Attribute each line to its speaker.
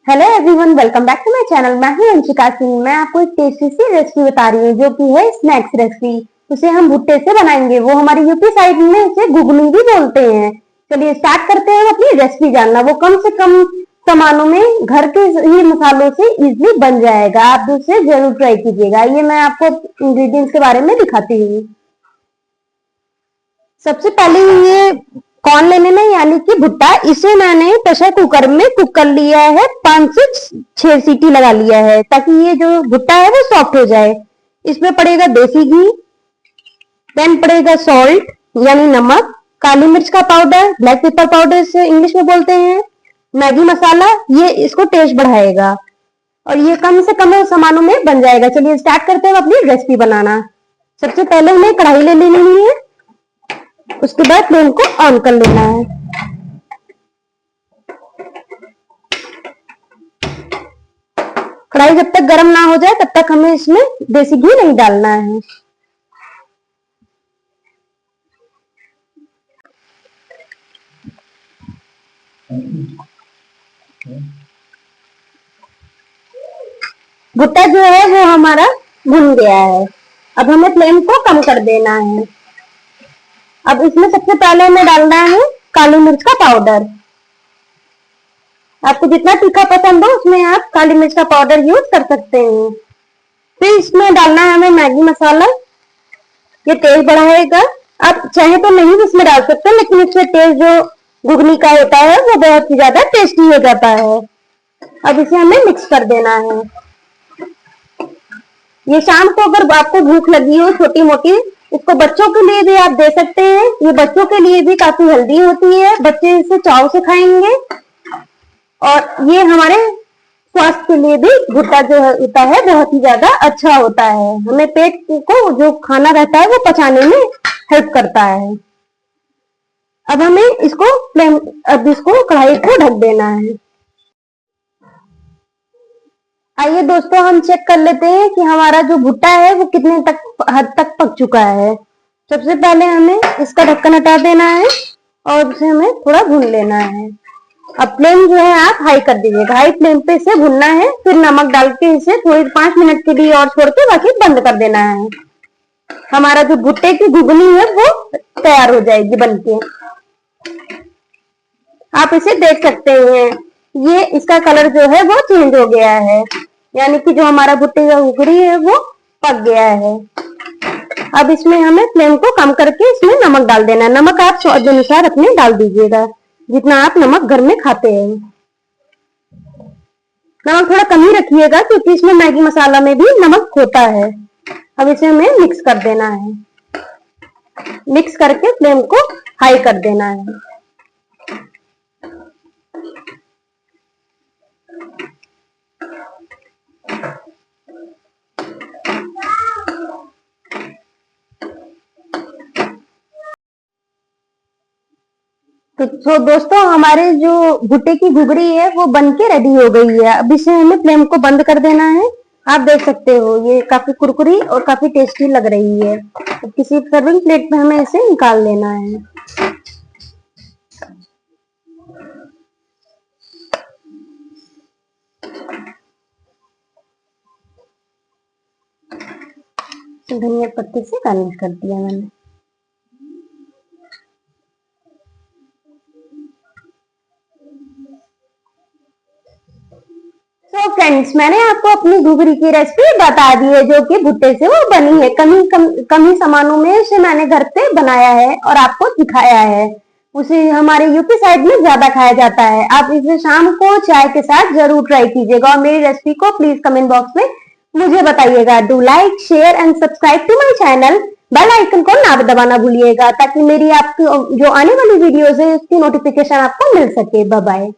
Speaker 1: Hello everyone, welcome back to my channel. मैं हूं अंशिका सिंह। मैं आपको एक टेस्टी सी रेसिपी बता रही हूँ जो कि है स्नैक्स रेसिपी। उसे हम भुट्टे से बनाएंगे। वो हमारी यूपी साइड में इसे घुगनी भी बोलते हैं। चलिए स्टार्ट करते हैं अपनी रेसिपी जानना। वो कम से कम सामानों में घर के ही मसालों से इजिली बन जाएगा। आप उसे जरूर ट्राई कीजिएगा। ये मैं आपको इंग्रेडिएंट्स के बारे में दिखाती हूँ। सबसे पहले ये कॉर्न लेने में यानी कि भुट्टा, इसे मैंने प्रेशर कुकर में कुक कर लिया है। 5 से 6 सीटी लगा लिया है ताकि ये जो भुट्टा है वो सॉफ्ट हो जाए। इसमें पड़ेगा देसी घी, देन पड़ेगा सॉल्ट यानी नमक, काली मिर्च का पाउडर, ब्लैक पेपर पाउडर से इंग्लिश में बोलते हैं, मैगी मसाला, ये इसको टेस्ट बढ़ाएगा और ये कम से कम सामानों में बन जाएगा। चलिए स्टार्ट करते हैं अपनी रेसिपी बनाना। सबसे पहले हमें कढ़ाई ले लेनी है। उसके बाद फ्लेम को ऑन कर लेना है। कढ़ाई जब तक गर्म ना हो जाए तब तक हमें इसमें देसी घी नहीं डालना है। भुट्टा जो है वो हमारा भुन गया है। अब हमें फ्लेम को कम कर देना है। अब इसमें सबसे पहले हमें डालना है काली मिर्च का पाउडर। आपको जितना तीखा पसंद हो उसमें आप काली मिर्च का पाउडर यूज कर सकते हैं। फिर इसमें डालना है हमें मैगी मसाला। ये टेस्ट बढ़ाएगा। आप चाहे तो नहीं भी इसमें डाल सकते, लेकिन इसमें टेस्ट जो घुगनी का होता है वो बहुत ही ज्यादा टेस्टी हो जाता है। अब इसे हमें मिक्स कर देना है। ये शाम को अगर आपको भूख लगी हो छोटी मोटी, इसको बच्चों के लिए भी आप दे सकते हैं। ये बच्चों के लिए भी काफी हेल्दी होती है। बच्चे इसे चाव से खाएंगे और ये हमारे स्वास्थ्य के लिए भी भुट्टा जो होता है बहुत ही ज्यादा अच्छा होता है। हमें पेट को जो खाना रहता है वो पचाने में हेल्प करता है। अब हमें इसको कढ़ाई को ढक देना है। आइए दोस्तों, हम चेक कर लेते हैं कि हमारा जो भुट्टा है वो कितने हद तक पक चुका है। सबसे पहले हमें इसका ढक्कन हटा देना है और इसे हमें थोड़ा भून लेना है। अब फ्लेम जो है आप हाई कर दीजिएगा। हाई फ्लेम पे इसे भुनना है। फिर नमक डाल के इसे थोड़ी 5 मिनट के लिए और छोड़ के बाकी बंद कर देना है। हमारा जो भुट्टे की घुगनी है वो तैयार हो जाएगी बनके। आप इसे देख सकते हैं, ये इसका कलर जो है वो चेंज हो गया है, यानी कि जो हमारा भुट्टे का घुगनी है वो पक गया है। अब इसमें हमें फ्लेम को कम करके इसमें नमक डाल देना है। नमक आप स्वाद अनुसार अपने डाल दीजिएगा, जितना आप नमक घर में खाते हैं। नमक थोड़ा कम ही रखिएगा क्योंकि इसमें मैगी मसाला में भी नमक होता है। अब इसे हमें मिक्स कर देना है। मिक्स करके फ्लेम को हाई कर देना है। तो दोस्तों, हमारे जो भुट्टे की घुगरी है वो बनके रेडी हो गई है। अब इसे हमें फ्लेम को बंद कर देना है। आप देख सकते हो ये काफी कुरकुरी और काफी टेस्टी लग रही है। अब किसी सर्विंग प्लेट में हमें इसे निकाल लेना है। धनिया पत्ते से गार्निश कर दिया मैंने। तो फ्रेंड्स, मैंने आपको अपनी घुगरी की रेसिपी बता दी है जो कि भुट्टे से वो बनी है। कम ही सामानों में उसे मैंने घर पे बनाया है और आपको दिखाया है। उसे हमारे यूपी साइड में ज्यादा खाया जाता है। आप इसे शाम को चाय के साथ जरूर ट्राई कीजिएगा और मेरी रेसिपी को प्लीज कमेंट बॉक्स में मुझे बताइएगा। Do like, share and subscribe to my channel. Bell icon को ना दबाना भूलिएगा ताकि मेरी आपकी जो आने वाली वीडियोज है उसकी नोटिफिकेशन आपको मिल सके। Bye bye.